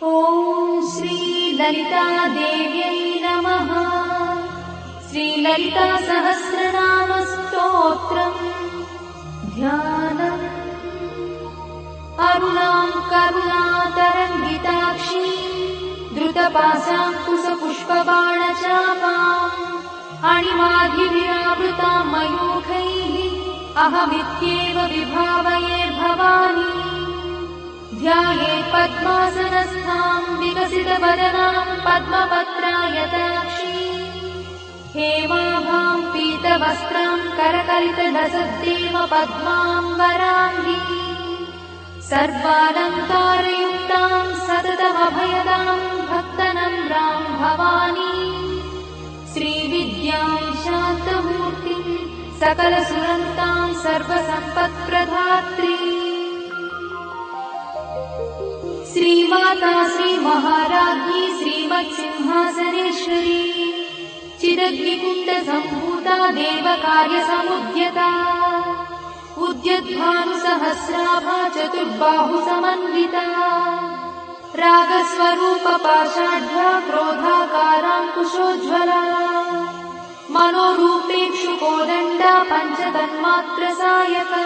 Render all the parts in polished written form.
ॐ श्री ललिता देव्यै नमः। श्री ललिता सहस्रनाम स्तोत्रम् ध्यानम्। अरुणां करुणातरङ्गिताक्षी द्रुतपाशाङ्कुशपुष्पबाणचापाम् अणिमाधिविरावृतां मयूखैः अहमित्येव विभावये भवानी। ध्याये पद्मासनस्थां विकसितवदनां पद्मपत्रायताक्षी हेमाभां पीतवस्त्रां करकलितलसद्देव पद्मां वराङ्गी सर्वालङ्कारयुक्तां सततमभयदां भक्तनम्रां भवानी। श्रीविद्यां शान्तमूर्तिं सकलसुरन्तां सर्वसम्पत्प्रदात्री श्रीमाता श्रीमहाराज्ञी श्रीमत्सिंहासनेश्वरी चिदग्निकुण्डसम्भूता देवकार्यसमुद्यता उद्यद्भानुसहस्राभा चतुर्बाहुसमन्विता रागस्वरूपपाषाढ्या क्रोधाकाराङ्कुशोज्ज्वला मनोरूपेक्षुकोदण्डा पञ्चतन्मात्रसायका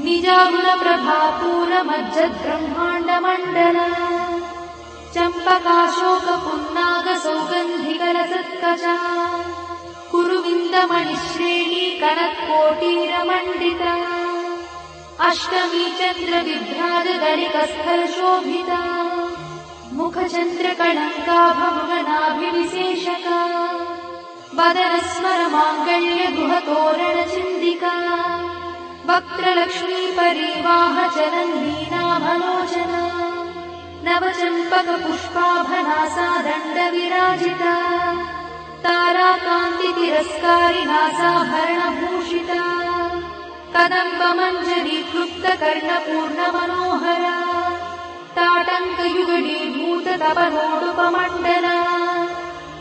निजागुणप्रभापूरमज्जद्ब्रह्माण्डमण्डला चम्पकाशोकपुन्नागसौगन्धिकलसत्कचा कुरुविन्दमणिश्रेणी कनत्कोटीरमण्डिता अष्टमी चन्द्रविभ्राजगलिकस्थलशोभिता मुखचन्द्रकणङ्काभमृगनाभिविशेषका वदनस्मरमाङ्गल्यगुहतोरणचिन्दिका वक्त्रलक्ष्मीपरीवाहचलन्नीनाभलोचना नवचम्पकपुष्पाभनासा दण्डविराजिता ताराकान्तितिरस्कारिनासाभरणभूषिता कदम्बमञ्जरीक्लुप्तकर्णपूर्णमनोहरा ताटङ्कयुगडीभूततपनोडुपमण्डला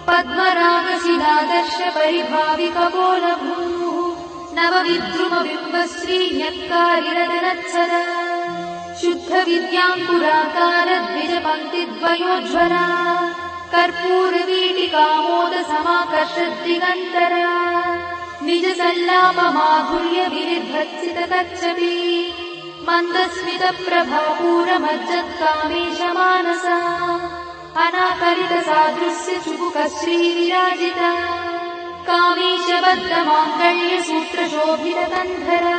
पद्मरागशिलादर्शपरिभाविकपोलभूः नवविद्रुमबिम्बश्रीन्यक्कारिरदनत्सरा शुद्धविद्याङ्कुराकारद्विजपङ्क्तिद्वयोज्ज्वला कर्पूरवीटिकामोदसमाकर्षद्दिगन्तरा निजसल्लापमाधुर्यविनिर्भत्सितकच्छपी मन्दस्मितप्रभापूरमज्जत्कामेशमानसा अनाकलितसादृश्यचुबुकश्रीविराजिता कामेशबद्धमाङ्गल्यसूत्रशोभितकन्धरा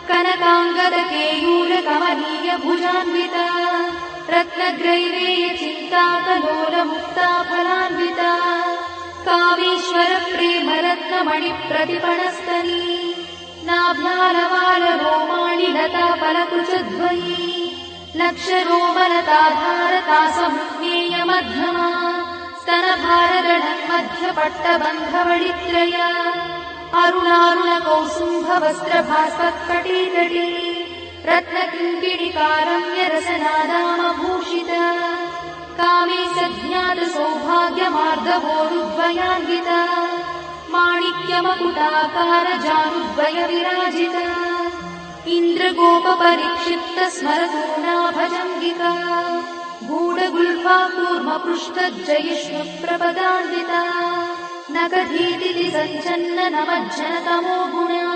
कनकाङ्गदकेयूरकमनीयभुजान्विता रत्नग्रैवेयचिन्ताकलोलमुक्ताफलान्विता कामेश्वरप्रेमरत्नमणिप्रतिपणस्तनी नाभ्यालवालरोमाणि लताफलकुचद्वयी लक्षरोमलताधारतासमुज्ञेयमध्यमा स्तनभारगणन्मध्यपट्टबन्धवडित्रया अरुणारुणकौसुम्भवस्त्रभास्वत्कटीतटी रत्नकिङ्किणिकारम्यरसनादामभूषिता कामे सज्ञातसौभाग्यमार्दवोरुद्वयान्विता माणिक्यमकुटाकारजानुद्वयविराजिता इन्द्रगोपपरिक्षिप्तस्मरतूनाभजङ्गिका गूढगुल्फाकूर्मपृष्ठज्जयिष्णुप्रपदान्विता नखधीतिसञ्चन्ननमज्जनतमो गुणा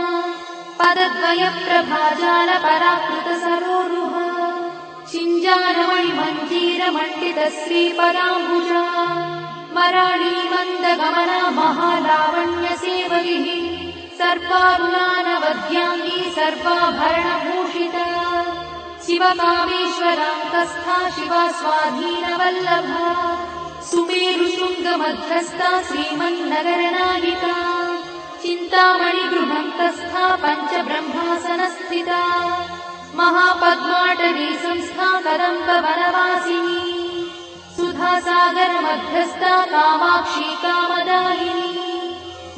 पदद्वयप्रभाजालपराकृतसरोरुहा चिञ्जानमणिमञ्जीरमण्डितश्रीपदाम्बुजा मराळीमन्दगमना महालावण्यसेवैः सर्वारुणानवद्याङ्गी सर्वाभरणभूषिता शिवकामेश्वरान्तस्था शिवा स्वाधीनवल्लभा सुमेरुशृङ्गमध्यस्था श्रीमन्नगरनायिका चिन्तामणिगृहन्तस्था पञ्चब्रह्मासनस्थिता महापद्माटवी संस्था कदम्बवनवासिनी सुधासागरमध्यस्था कामाक्षी कामदायिनी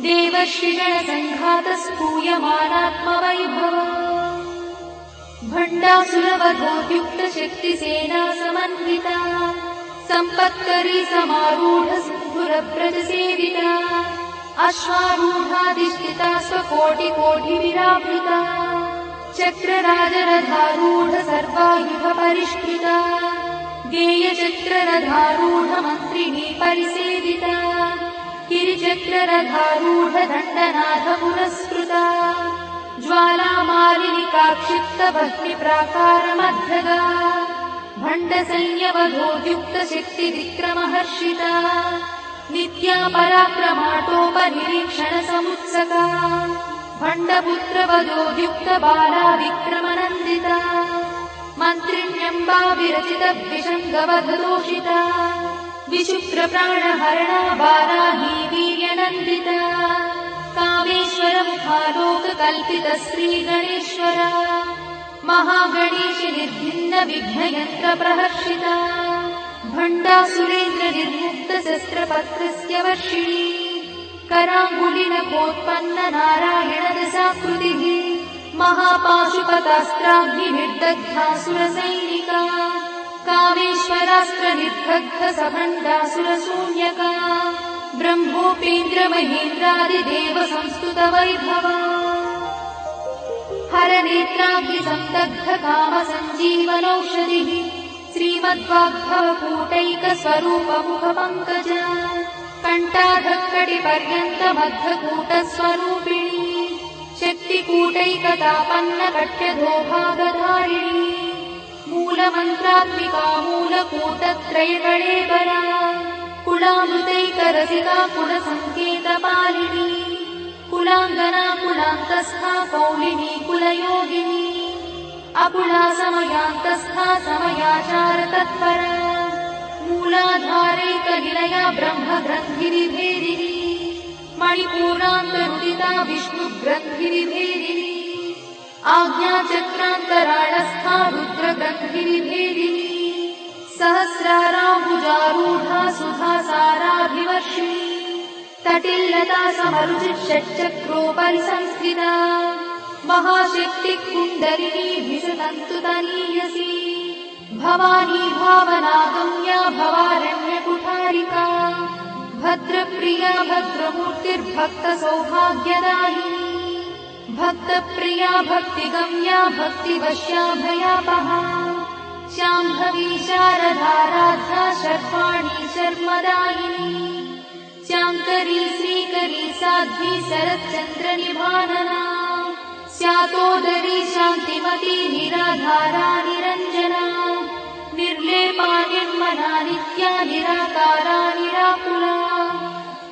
देवर्षिगणसङ्घातस्तूयमानात्मवैभवा भण्डासुरवधोद्युक्तशक्तिसेना समन्विता सम्पत्करी समारूढसिन्धुरव्रजसेविता अश्वारूढाधिष्ठिता स्वकोटिकोटिविरावृता चक्रराजरथारूढ सर्वायुधपरिष्कृता गेयचक्ररथारूढमन्त्रिणी परिसेविता गिरिचक्ररथारूढदण्डनाथ पुरस्कृता ज्वालामालिनिकाक्षिप्तभक्तिप्राकारमध्यगा भण्डसैन्यवधोद्युक्तशक्तिविक्रमहर्षिता नित्या पराक्रमाटोपनिरीक्षणसमुत्सका भण्डपुत्रवधोद्युक्तबाला विक्रमनन्दिता मन्त्रिण्यम्बा विरचितविषङ्गवधदोषिता विशुक्रप्राणहरणा वाराही वीर्यनन्दिता कामेश्वरमुखालोककल्पितश्रीगणेश्वरा महागणेशि निर्भिन्नविघ्नयन्त्रप्रहर्षिता भण्डासुरेन्द्रनिर्मुक्तशस्त्रपत्रस्य वर्षिणी कराङ्गुलिनखोत्पन्ननारायणदशाकृतिः महापाशुपतास्त्राग्निर्दग्धासुरसैनिका कामेश्वरास्त्रनिर्दग्धसभण्डासुरशून्यका ब्रह्मोपेन्द्रमहेन्द्रादिदेवसंस्तुतवैभवा हरनेत्राग्निसंदग्धकामसञ्जीवनौषधिः श्रीमद्वाग्भवकूटैकस्वरूपमुखपङ्कजा कण्ठाधक्कटिपर्यन्तमद्धकूटस्वरूपिणी शक्तिकूटैकतापन्नकट्यधोभागधारिणी मूलमन्त्रात्मिका मूलकूटत्रयकळेबरा कुलामृतैकरसिका कुलसङ्केतपालिनी कुलाङ्गना कुलान्तस्था कौलिनी कुलयोगिनी अकुला समयान्तस्था समयाचारतत्परा मूलाधारैकनिलया ब्रह्मग्रन्थिनिभेदिनी मणिपूरान्तरुदिता विष्णुग्रन्थिनिभेदिनी आज्ञाचक्रान्तराळस्था रुद्रग्रन्थिनिभेदिनी सहस्राराम्बुजारूढा सुधासाराभिवर्षिणी तटिल्लता समरुचिषट्चक्रोपरि संस्थिता महाशक्तिकुण्डलिनी भिषतन्तुतनीयसी भवानी भावनागम्या भवारण्यकुठारिका भद्रप्रिया भद्रमूर्तिर्भक्तसौभाग्यदायिनी भक्तप्रिया भक्तिगम्या भक्तिवश्या भयापहा शाम्भवी शारदाराध्या शर्वाणी शर्मदायिनी शाङ्करी श्रीकरी साध्वी शरच्चन्द्रनिभानना स्यातोदरी शान्तिमती निराधारा निरञ्जना निर्लेपा निर्मला नित्या निराकारा निराकुला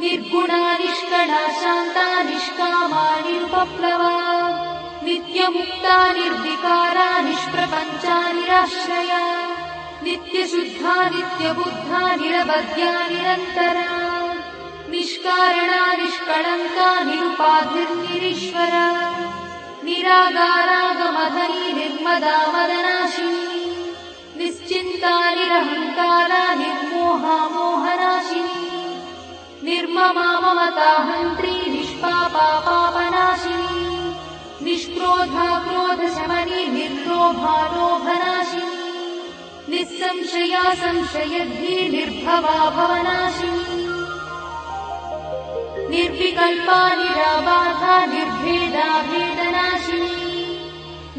निर्गुणा निष्कणा शान्ता निष्कामा निरुपप्लवा नित्यमुक्ता निर्विकारा निष्प्रपञ्चा निराश्रया नित्यशुद्धा नित्यबुद्धा निरवध्या निरन्तरा निष्कारणा निष्कळङ्का निरुपाधिर्निरीश्वरा निरागारागमधनी निर्मदा मदनाशिनी निश्चिन्ता निरहङ्कारा निर्मोहा मोहनाशिनी निर्ममा ममताहन्त्री निष्पापा पापनाशिनी निष्क्रोधा क्रोधशमनी निर्लोभा लोभनाशिनी निस्संशया संशयद्धि निर्भवा भवनाशिनी निर्विकल्पा निराबाधा निर्भेदा भेदनाशिनी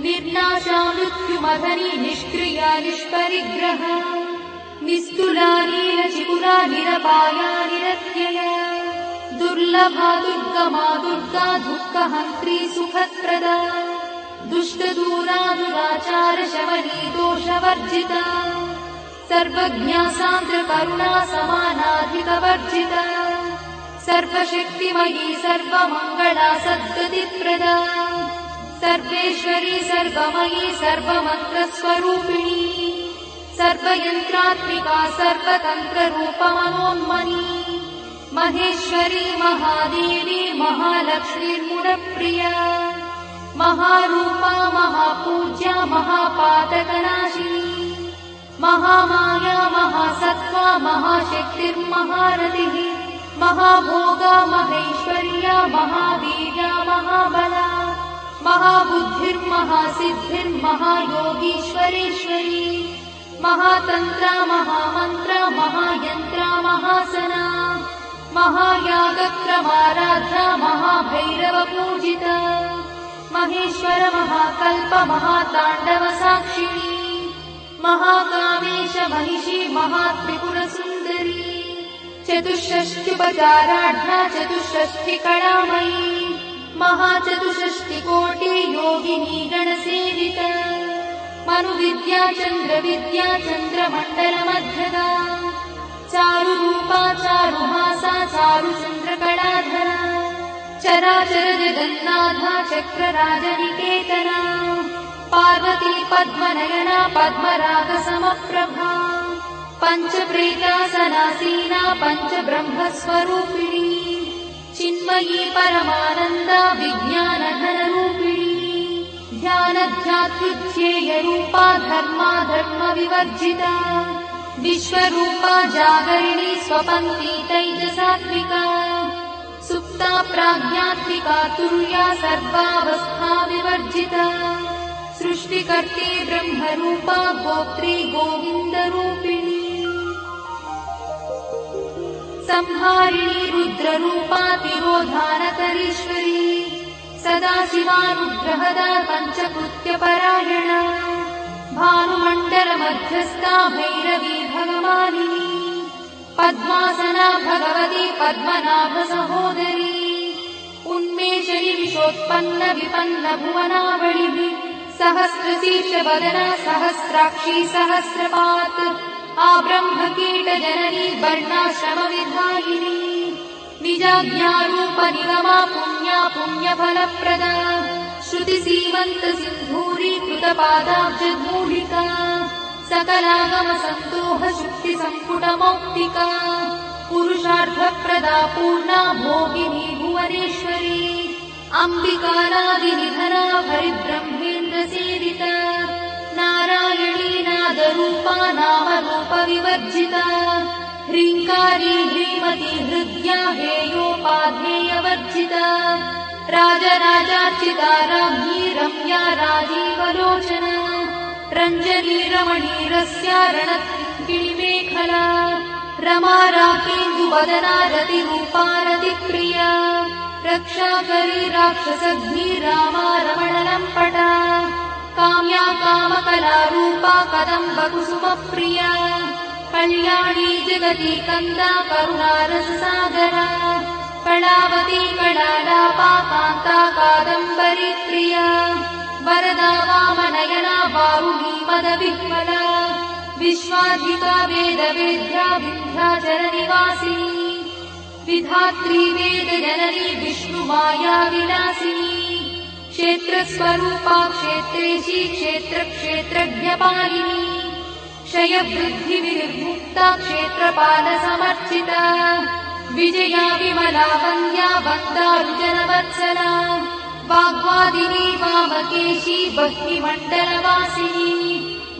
निर्नाशा मृत्युमधनी निष्क्रिया निष्परिग्रहा निस्तुला नीलचिकुरा निरपाया निरत्यया दुर्लभा दुर्गमा दुर्गा दुःखहन्त्री सुखप्रदा दुष्टदूरा दुराचारशमनी दोषवर्जिता सर्वज्ञा सान्द्रकरुणा समानाधिकवर्जिता सर्वशक्तिमयी सर्वमङ्गला सद्गतिप्रदा सर्वेश्वरी सर्वमयी सर्वमन्त्रस्वरूपिणी सर्वयन्त्रात्मिका सर्वतन्त्ररूपमनोन्मनी महेश्वरी महादेवी महालक्ष्मीर्मुडप्रिया महारूपा महापूज्या महापातकनाशिनी महामाया महासत्त्वा महाशक्तिर्महारतिः महाभोगा महेश्वर्या महावीर्या महाबला महाबुद्धिर्महासिद्धिर्महायोगीश्वरेश्वरी महातन्त्रा महामन्त्रा महायन्त्रा महासना महायागक्रमाराध्या महाभैरवपूजिता महेश्वर महाकल्प महाताण्डव साक्षिणी महाकामेश महिषी महात्रिपुरसुन्दरी चतुष्षष्ट्युपचाराढ्या चतुष्षष्टिकलामयी महाचतुष्षष्टिकोटि योगिनी गणसेविता मनुविद्या चन्द्रविद्या चन्द्रमण्डलमध्यदा चारुरूपा चारुहासा चारुचन्द्रकलाधरा चराचर जगन्नाथा चक्रराजनिकेतना पार्वती पद्मनयना पद्मरागसमप्रभा पञ्चप्रेतासनासीना पञ्चब्रह्मस्वरूपिणी चिन्मयी परमानन्दा विज्ञानघनरूपिणी ध्यानध्यात्युच्छेयरूपा धर्माधर्मविवर्जिता विश्वरूपा जागरिणी स्वपन्ती तैजसात्विका सुप्ता प्राज्ञात्मिका तुर्या सर्वावस्था विवर्जिता सृष्टिकर्त्री ब्रह्मरूपा गोत्री गोविन्दरूपिणी संहारिणी रुद्ररूपा तिरोधानकरीश्वरी सदाशिवानुग्रहदा पञ्चकृत्यपरायणा भानुमण्डलमध्यस्था भैरवी भगवानिनी पद्मासना भगवती पद्मनाभसहोदरी उन्मेषणि विशोत्पन्न विपन्न भुवनावलिभिः सहस्रशीर्षवदना सहस्राक्षी सहस्रपात् आब्रह्मकीटजननी वर्णाश्रमविधायिनी निजाज्ञारूपनिगमा पुण्या पुण्यफलप्रदा श्रुतिसीमन्तसिन्धूरीकृतपादाब्जधूलिका सकलागमसन्दोहशुक्तिसम्पुटमौक्तिका पुरुषार्थप्रदा पूर्णा भोगिनी भुवनेश्वरी अम्बिकानादिनिधना हरिब्रह्मेन्द्रसेविता नारायणी नादरूपा नामरूपविवर्जिता ह्रीङ्कारी ह्रीमती हृद्या हेयोपाध्येयवर्जिता राजराजार्चिता राज्ञी रम्या राजीवलोचना रञ्जनी रमणीरस्या रणत्किणिमेखला रमा राकेन्दुवदना रतिरूपा रतिप्रिया रक्षाकरी राक्षसघ्नी रामा रमणलम्पटा काम्या कामकलारूपा कदम्बकुसुमप्रिया कल्याणी जगती कन्दा करुणारससागरा कलावती कलालापा कान्ता कादम्बरी प्रिया वरदा वामनयना वारुणी मदविह्वला विश्वाधिका वेदवेद्या विन्ध्याचलनिवासिनी विधात्री वेदजननी विष्णुमाया विलासिनी क्षेत्रस्वरूपा क्षेत्रेशी क्षेत्रक्षेत्रज्ञपालिनी क्षयवृद्धिविर्मुक्ता क्षेत्रपालसमर्चिता विजया विमला वन्द्या वन्दारुजनवत्सला वाग्वादिनी वामकेशी भक्तिमण्डलवासिनी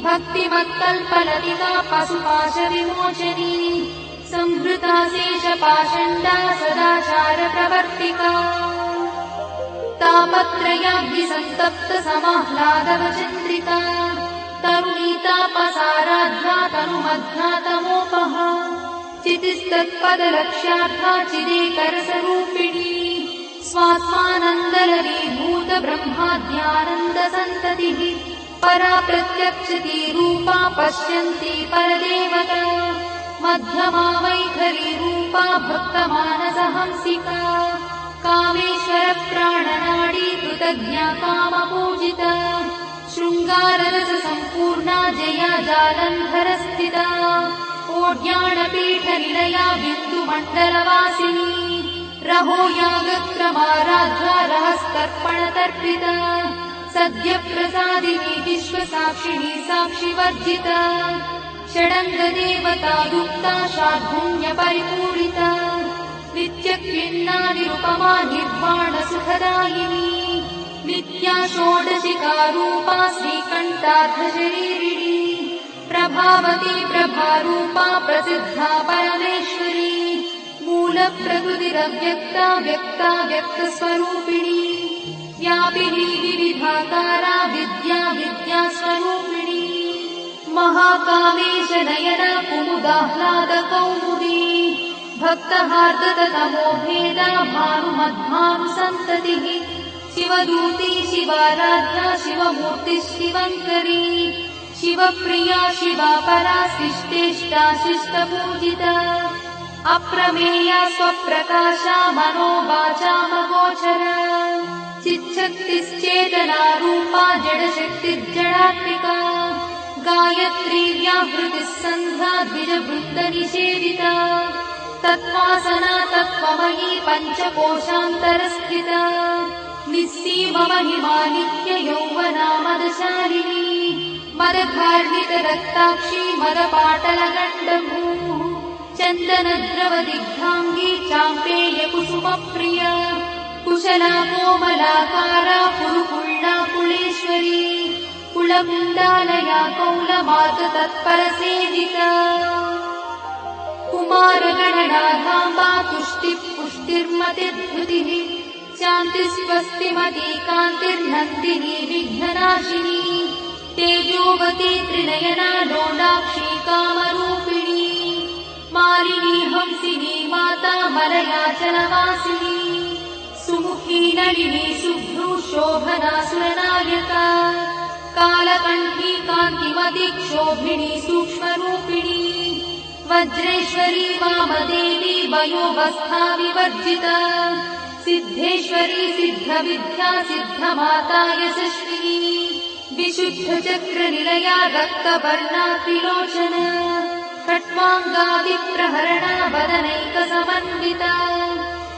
भक्तिमत्कल्पलतिका पशुपाशविमोचनी संहृता शेषपाषण्डा सदाचारप्रवर्तिका तापत्रयाग्निसन्तप्त समाह्लादवचन्द्रिता तरुणीतापसाराध्या तनुमध्यातमोपहा चितिस्तत्पदलक्ष्यार्था चिदेकरसरूपिणी स्वात्मानन्दलनीभूत ब्रह्माद्यानन्दसन्ततिः परा प्रत्यक्षती रूपा पश्यन्ती परदेवता मध्यमा वैखरी रूपा भक्तमानसहंसिका कामेश्वरप्राणनाडी कृतज्ञा कामपूजिता शृङ्गाररससम्पूर्णा जया जालन्धरस्थिता कोड्याणपीठनिलया बिन्दुमण्डलवासिनी रहो यागक्रमाराध्या रहस्तर्पणतर्पिता सद्यप्रसादिनी विश्वसाक्षिणी साक्षिवर्जिता षडङ्गदेवता युक्ता शार्दूल्यपरिपूरिता नित्यक्लिन्ना निरुपमा निर्वाणसुखदायिनी नित्या षोडशिकारूपा श्रीकण्ठार्धशरीरिणी प्रभावती प्रभारूपा प्रसिद्धा परमेश्वरी मूलप्रकृतिरव्यक्ता व्यक्ता व्यक्तस्वरूपिणी व्यापिनी विविधाकारा विद्या विद्यास्वरूपिणी महाकामेश नयना कुमुदाह्लादकौमुदी भक्तहार्दतमो भेदा भानुमद्भानुसन्ततिः शिवदूती शिवाराध्या शिवमूर्तिः शिवङ्करी शिवप्रिया शिवा परा शिष्टेष्टा शिष्टपूजिता अप्रमेया स्वप्रकाशा मनोवाचामगोचरा चिच्छक्तिश्चेतना रूपा जडशक्तिर्जडात्मिका गायत्री व्याहृतिः सन्ध्या द्विजवृन्दनिषेविता तत्त्वासना तत्त्वमयी पञ्चकोशान्तरस्थिता निस्सीममहिमा नित्ययौवना मदशालिनी मदधार्मितरक्ताक्षी मदपाटलगण्डभूः चन्दनद्रवदिग्धाङ्गी चाम्पेयकुसुमप्रिया कुशला कोमलाकारा कुरुकुल्ला कुलेश्वरी कुलकुण्डालया कौलमार्गतत्परसेविता कुमारगणनाधाम्बा तुष्टिः पुष्टिर्मतिर्धृतिः शान्तिस्वस्तिमती कान्तिर्नन्दिनी विघ्ननाशिनी तेजोवती त्रिनयना लोलाक्षी कामरूपिणी मालिनी हंसिनी माता मलयाचलवासिनी सुमुखी नलिनी शुभ्रू शोभना सुरनायका कालकण्ठी कान्तिमती क्षोभिणी सूक्ष्मरूपिणी वज्रेश्वरी वामदेवी वयोवस्था विवर्जिता सिद्धेश्वरी सिद्धविद्या सिद्धमाता यशस्विनी विशुद्धचक्रनिलया रक्तवर्णा त्रिलोचना खट्वाङ्गादिप्रहरणा वदनैकसमन्विता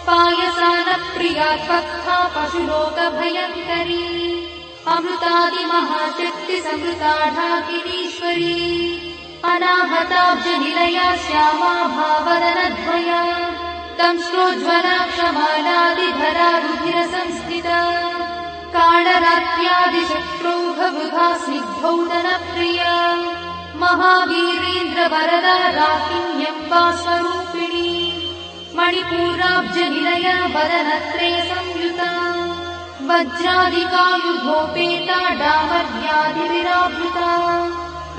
पायसानप्रिया त्वक्था पशुलोकभयङ्करी अमृतादिमहाशक्तिसमृता ढाकिनीश्वरी अनाहताब्जनिलया श्यामा भावदनद्वया दंश्रोज्ज्वला क्षमालादिधरा रुधिरसंस्थिता कालरात्र्यादिशत्रुघवृथा स्निग्धौदनप्रिया महावीरेन्द्रवरदा राकिन्यम्बा स्वरूपिणी मणिपूराब्जनिलया वदनत्रयसंयुता वज्रादिकायुधोपेता डामर्यादिविरावृता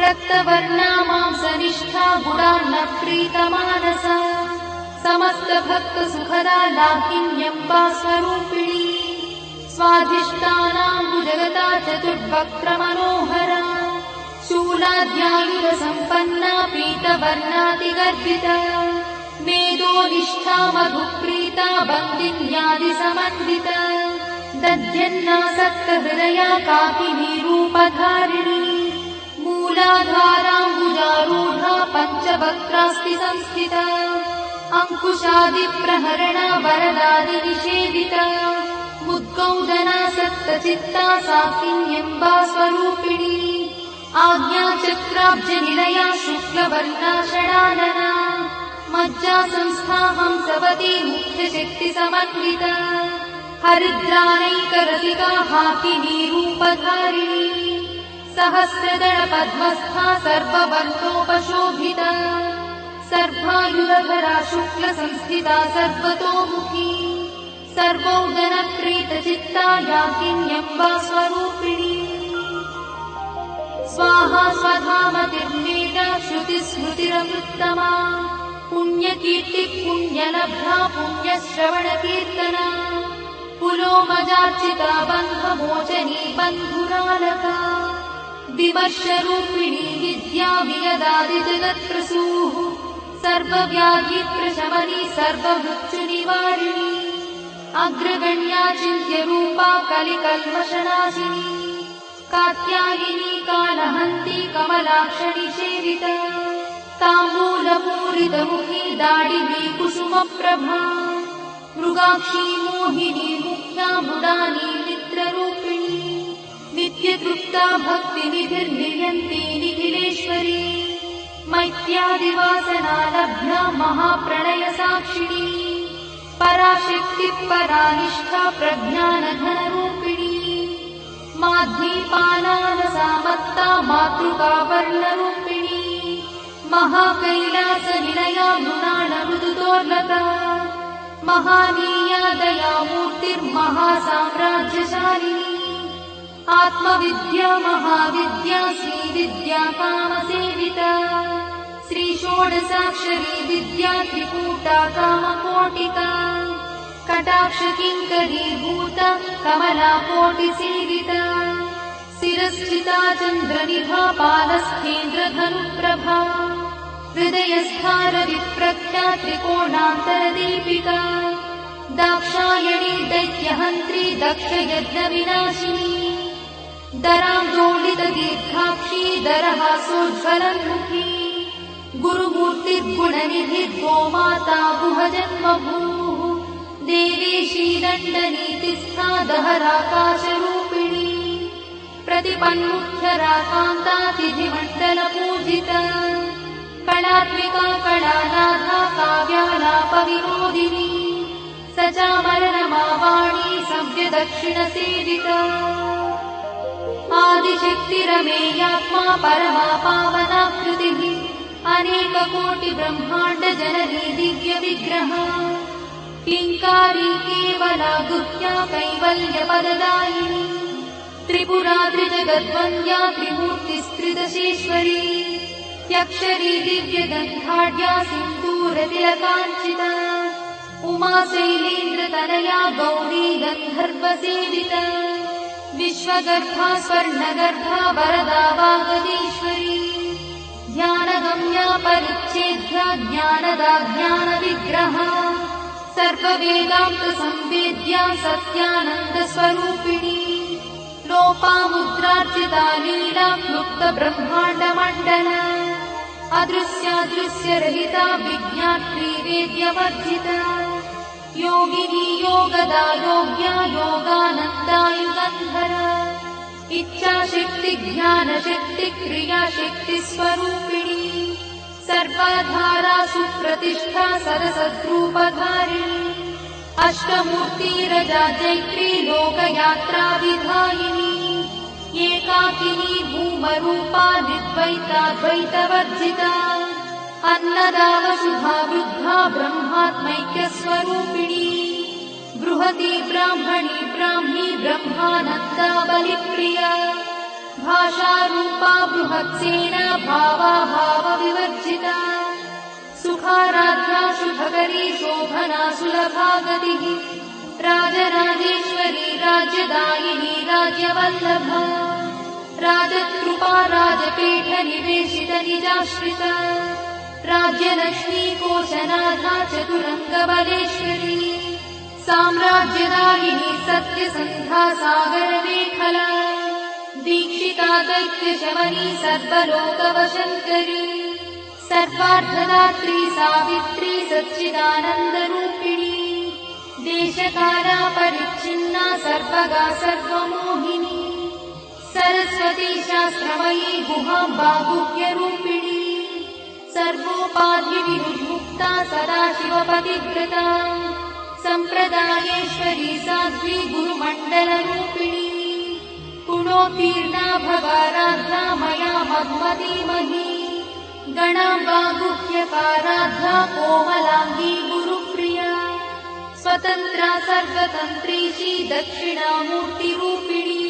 रक्तवर्णा मांसनिष्ठा गुणान्नप्रीतमानसा समस्तभक्तसुखदा लाकिन्यम्बा स्वरूपिणी स्वाधिष्ठानाम्बुजगता चतुर्वक्त्रमनोहरा शूलाद्यायुधसम्पन्ना पीतवर्णातिगर्भिता मेदोनिष्ठा मधुप्रीता बन्दिन्यादिसमन्विता दध्यन्नासक्तहृदया काकिनी रूपधारिणी मूलाधाराम्बुजारूढा पञ्चवक्त्रास्ति संस्थिता अङ्कुशादिप्रहरणा वरदादिनिषेविता मुद्गौदना सप्तचित्ता साकिन्यम्बा स्वरूपिणी आज्ञाचक्राब्जनिलया शुक्लवर्णा षडानना मज्जा संस्था हंसवती मुख्यशक्तिसमन्विता हरिद्रानैकरसिका हाकिनी रूपधारिणी सहस्रदलपद्मस्था सर्ववर्णोपशोभिता सर्वायुधधरा शुक्लसंस्थिता सर्वतोमुखी सर्वौदनप्रीतचित्ता याकिन्यम्बा स्वरूपिणी स्वाहा स्वधामतिर्मेधा श्रुतिस्मृतिरमृत्तमा पुण्यकीर्तिः पुण्यलब्धा पुण्यश्रवणकीर्तना पुलोमजार्चिता बन्धमोचनी बन्धुरालका विमर्शरूपिणी विद्या वियदादिजगत्प्रसूः सर्वव्याधिप्रशमनी सर्वमृत्युनिवारिणी अग्रगण्या चिन्त्यरूपा कलिकल्मषनाशिनी कात्यायिनी कालहन्ती कमलाक्षणी सेविता ताम्बूलपूरितमुखी दाडिनी कुसुमप्रभा मृगाक्षी मोहिनी मुख्या मुदानी मित्ररूपिणी नित्यतृप्ता भक्तिनिधिर्नियन्ती निखिलेश्वरी मैत्यादिवासना लभ्या महाप्रणयसाक्षिणी पराशक्तिः परानिष्ठा प्रज्ञानघनरूपिणी माध्वीपानानसामत्ता मातृकावर्णरूपिणी महाकैलासनिलया मृणालमृदुदोर्लता महानीया दयामूर्तिर्महासाम्राज्यशालिनी आत्मविद्या महाविद्या श्रीविद्या कामसेविता श्रीषोडशाक्षरी विद्या त्रिकूटा कामकोटिका कटाक्षकिङ्करीभूता कमलाकोटिसेविता स्थिरस्थिता चन्द्रनिभा पालस्थेन्द्रधनुप्रभा हृदयस्थारविप्रख्या त्रिकोणान्तरदीपिका दाक्षायणी दैत्यहन्त्री दक्षयज्ञविनाशिनी दरान्दोलितदीर्घाक्षी दरहासोज्ज्वलन्मुखी गुरुमूर्तिर्गुणनिधिर्गोमाता गुहजन्मभूः देवेशी दण्डनीतिस्था दहराकाशरूपिणी प्रतिपन्मुख्यराकान्तातिथिमण्डलपूजिता कलात्मिका कलानाथा काव्यालापविनोदिनी सचामररमावाणी सव्यदक्षिणसेविता आदिशक्तिरमेयात्मा परमा पावनाकृतिः अनेककोटिब्रह्माण्डजननी दिव्यविग्रहा किङ्कारी केवला गुह्या कैवल्यपददायिनी त्रिपुरा त्रिजगद्वन्द्या त्रिमूर्तिस्त्रिदशेश्वरी त्यक्षरी दिव्यगन्धाढ्या सिन्दूरतिलकाञ्चिता उमा शैलेन्द्रतनया गौरी गन्धर्वसेविता विश्वगर्भा स्वर्णगर्भा वरदा वागदीश्वरी ध्यानगम्या परिच्छेद्या ज्ञानदा ज्ञानविग्रहा सर्ववेदान्तसंवेद्या सत्यानन्दस्वरूपिणी लोपामुद्रार्चिता लीला क्लुप्तब्रह्माण्डमण्डला अदृश्यादृश्यरहिता विज्ञात्री वेद्यवर्जिता योगिनी योगदा योग्या योगानन्दा युगन्धरा इच्छाशक्ति ज्ञानशक्ति क्रियाशक्ति स्वरूपिणी सर्वाधारा सुप्रतिष्ठा सरसद्रूपधारिणी अष्टमूर्तिरजा जैत्री लोकयात्रा विधायिनी एकाकिनी भूमरूपा निर्द्वैताद्वैतवर्जिता अन्नदा वसुधा वृद्धा ब्रह्मात्मैक्यस्वरूपिणी बृहती ब्राह्मणी ब्राह्मी ब्रह्मानन्दा बलिप्रिया भाषारूपा बृहत्सेना भावाभावविवर्जिता सुखाराध्या शुभकरी शोभना सुलभा गतिः राजराजेश्वरी राज्यदायिनी राज्यवल्लभा राजकृपा राजपीठ निवेशित निजाश्रिता राज्यलक्ष्मी कोशनाथा चतुरङ्गबलेश्वरी साम्राज्यदायिनी सत्यसन्धा सागरमेखला दीक्षिता दैत्यशमनी सर्वलोकवशङ्करी सर्वार्थदात्री सावित्री सच्चिदानन्दरूपिणी देशकाला परिच्छिन्ना सर्वगा सर्वमोहिनी सरस्वती शास्त्रमयी गुहाम्बा गुह्यरूपिणी सर्वोपाधिविमुक्ता सदाशिवपतिव्रता सम्प्रदायेश्वरी साध्वी गुरुमण्डलरूपिणी गुणोत्तीर्णा भवाराध्या मया मधुमतीमही गणाम्बा गुह्यकाराध्या कोमलाङ्गी गुरुप्रिया स्वतन्त्रा सर्वतन्त्रीशी दक्षिणामूर्तिरूपिणी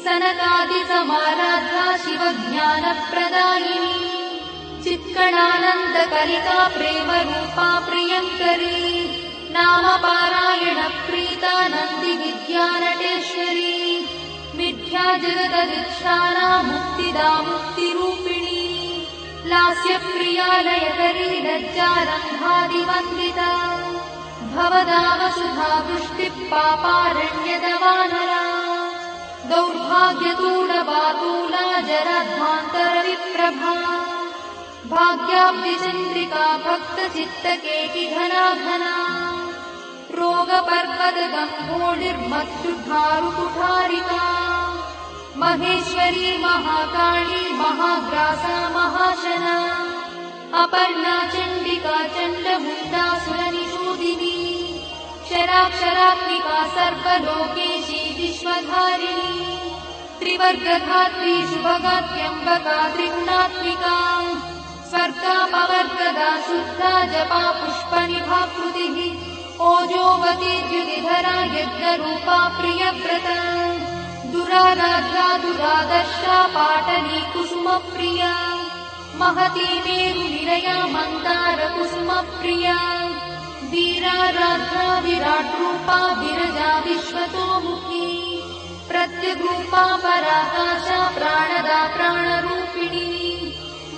सनकादिसमाराध्या शिवज्ञानप्रदायिनी चित्कणानन्दकलिका प्रेमरूपा प्रियङ्करी नामपारायणप्रीता नन्दिविद्यानटेश्वरी मिथ्या जगदधिष्ठाना मुक्तिदा मुक्तिरूपिणी लास्यप्रिया लयकरी लज्जारम्भादिवन्दिता भवदा वसुधा वृष्टिः पापारण्यदवानला दौर्भाग्यतूलवातूला जराध्वान्तरविप्रभा भाग्याब्धिचन्द्रिका भक्तचित्तकेकिघनाघना रोगपर्वतगम्भोडिर्मत्युद्धारुकुठारिका महेश्वरी महाकाली महाग्रासा महाशना अपर्णा चण्डिका चण्डमुण्डासुरनिषूदिनी क्षराक्षरात्मिका सर्वलोकेशी विश्वधारिणी त्रिवर्गधात्री शुभगात्यम्बका त्रिगुणात्मिका स्वर्गापवर्गदा शुद्धा जपा पुष्पनिभाकृतिः ओजोवती द्युतिधरा यज्ञरूपा प्रियव्रता दुराराध्या दुरादर्शा पाटली कुसुमप्रिया महती मेरुनिलया मन्दारकुसुमप्रिया वीराराध्या विराट्रूपा विरजा विश्वतोमुखी प्रत्यग्रूपा पराकाशा प्राणदा प्राणरूपिणी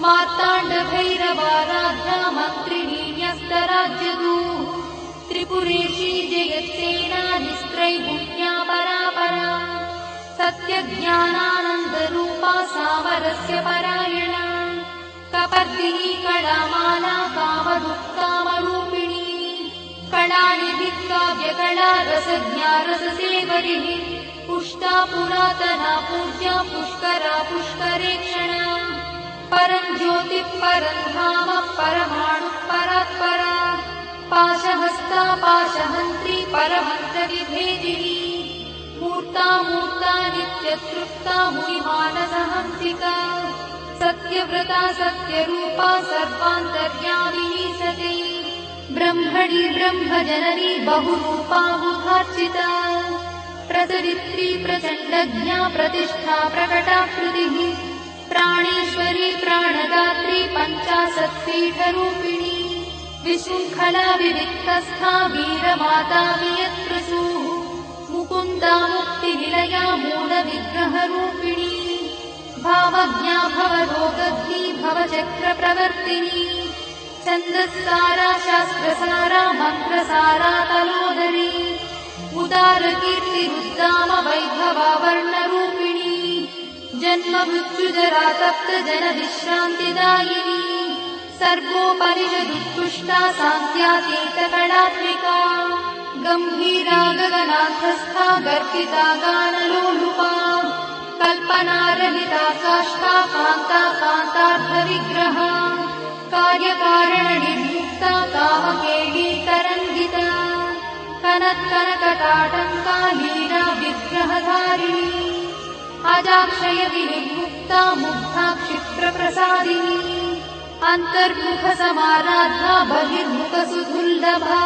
मार्ताण्डभैरवाराध्या मन्त्रिणी न्यस्तराज्यदू त्रिपुरेशी जयत्सेना निस्त्रैगुण्या परापरा सत्यज्ञानानन्दरूपा सामरस्य परायणा कपर्दिनी कलामाला कामदुःकामरूपिणी कलानिधि काव्यकला रसज्ञा रससेवरिः पुष्टा पुरातना पूज्या पुष्करा पुष्करेक्षणा परं ज्योतिः परं धाम परमाणुः परात्परा पाशहस्ता पाशहन्त्री परमन्त्रविभेदिनी मूर्ता मूर्ता नित्यतृप्ता मुनिमानसहंसिका सत्यव्रता सत्यरूपा सर्वान्तर्यामिनी सती ब्रह्मणि ब्रह्मजननी बहुरूपा बुधार्चिता प्रसवित्री प्रचण्डज्ञा प्रतिष्ठा प्रकटाकृतिः प्राणेश्वरी प्राणदात्री पञ्चाशत्पीठरूपिणी विशृङ्खला विविक्तस्था वीरमाता वियत्प्रसूः मुकुन्दा मुक्तिनिलया मूलविग्रहरूपिणी भावज्ञा भवरोगग्नी भवचक्रप्रवर्तिनी छन्दस्सारा शास्त्रसारा मन्त्रसारा तलोदरी उदारकीर्तिरुद्दाम वैभवा वर्णरूपिणी जन्ममृत्युजरा तप्तजनविश्रान्तिदायिनी सर्वोपनिषदुत्कृष्टा सान्त्यातीतकलात्मिका गम्भीरा गगनाथस्था गर्भिता गानलोलुपा कल्पनारहिता काष्ठा कान्ता कान्तार्थविग्रहा कार्यकारणनिर्मुक्ता कामकेळी तरङ्गिता कनत्कनकटाटङ्का लीला विग्रहधारिणी अजाक्षय विनिर्मुक्ता मुग्धा क्षिप्रप्रसादिनी अन्तर्मुखसमाराधा बहिर्मुखसुदुर्लभा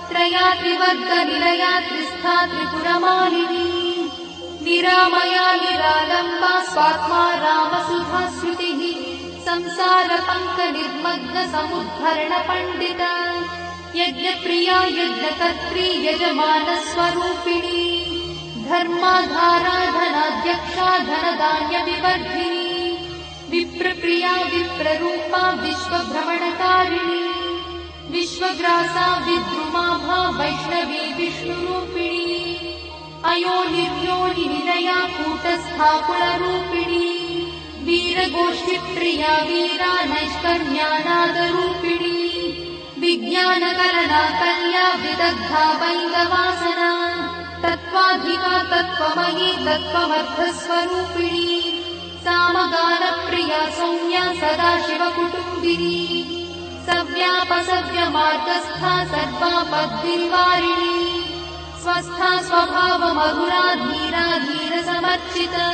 त्रया त्रिवर्गनिलया त्रिस्था त्रिपुरमालिनी निरामया निरालम्बा स्वात्मा रामसुधाश्रुतिः संसारपङ्कनिर्मग्नसमुद्धरणपण्डिता यज्ञप्रिया यज्ञकर्त्री यजमानस्वरूपिणी धर्माधारा धनाध्यक्षा धनधान्यविवर्धिनी विप्रप्रिया विप्ररूपा विश्वभ्रमणकारिणी विश्वग्रासा विद्रुमाभा वैष्णवी विष्णुरूपिणी अयोनिर्योनिनिलया कूटस्था कुलरूपिणी वीरगोष्ठिप्रिया वीरा नैष्कर्म्यानादरूपिणी विज्ञानकरणा कल्या विदग्धा वैङ्गवासना तत्त्वाधिका तत्त्वमयी तत्त्वमर्थस्वरूपिणी सामगानप्रिया सौम्या सदाशिवकुटुम्बिनी सव्यापसव्यमार्गस्था सर्वापद्भिर्वारिणी स्वस्था स्वभावमधुरा धीरा धीरसमर्चिता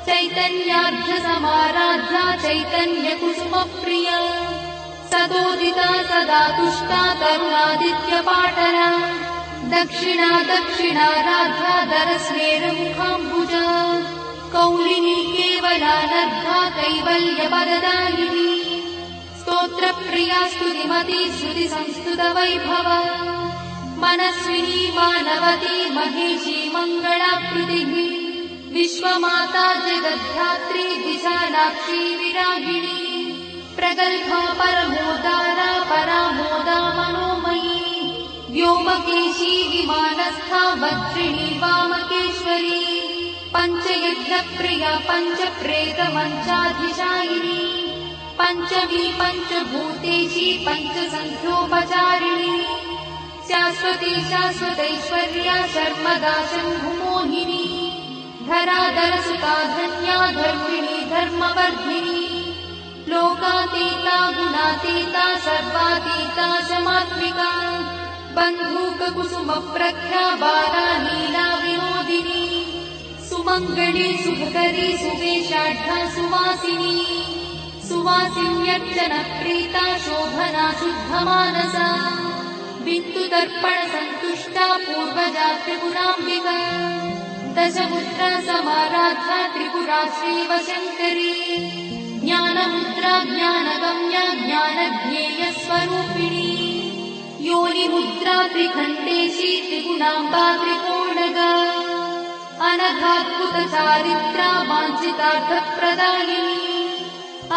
चैतन्यार्घ्यसमाराध्या चैतन्यकुसुमप्रिया सदोदिता सदा तुष्टा तरुणादित्यपाटला दक्षिणा दक्षिणाराध्या दरस्मेरमुखाम्बुजा कौलिनी केवलानर्घा कैवल्यपरदायिनी स्तोत्रप्रिया स्तुतिमती श्रुतिसंस्तुतवैभवा मनस्विनी मानवती महेशी मङ्गलाकृतिः विश्वमाता जगद्धात्री विशालाक्षी विरागिणी प्रगल्भा परमोदारा परामोदा मनोमयी व्योमकेशी विमानस्था वज्रिणी वामकेश्वरी पञ्चयज्ञप्रिया पञ्चप्रेतमञ्चाधिशायिनी पञ्चमी पञ्चभूतेशी पञ्चसङ्ख्योपचारिणी शाश्वती शाश्वतैश्वर्या शर्मदा शम्भुमोहिनी धराधरसुता धन्या धर्मिणी धर्मवर्धिनी लोकातीता गुणातीता सर्वातीता शमात्मिका बन्धूककुसुमप्रख्या बाला लीला विनोदिनी सुमङ्गली सुभकरी सुवेशाढ्या सुवासिनी सुवासिन्यर्चनप्रीता शोभना शुद्धमानसा बिन्दुदर्पणसन्तुष्टा पूर्वजा त्रिपुराम्बिका दशमुद्रा समाराध्या त्रिपुरा श्रीवशङ्करी ज्ञानमुद्रा ज्ञानगम्या ज्ञानज्ञेयस्वरूपिणी योनिमुद्रा त्रिखण्डेशी त्रिगुणाम्बा त्रिकोणगा अनघाद्भुतचारित्रा वाञ्छितार्थप्रदायिनी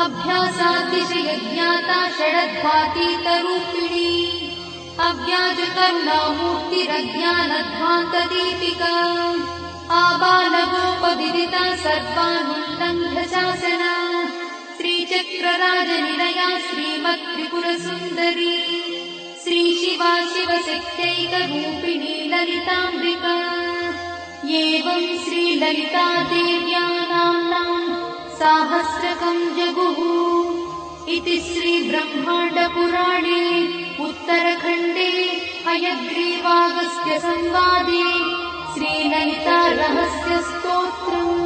अभ्यासातिशयज्ञाता षडध्वातीतरूपिणी अव्याजकरुणामूर्तिरज्ञानध्वान्तदीपिका आबालगोपविदिता सर्वानुल्लङ्घ्य शासना श्रीचक्रराजनिलया श्रीमत्त्रिपुरसुन्दरी श्रीशिवा शिवशक्त्यैकरूपिणी ललिताम्बिका एवं श्रीललितादेव्या नाम्नां साहस्रकं जगुः इति श्रीब्रह्माण्डपुराणे उत्तरखण्डे हयग्रीवागस्त्यसंवादे श्रीललितारहस्यस्तोत्रम्।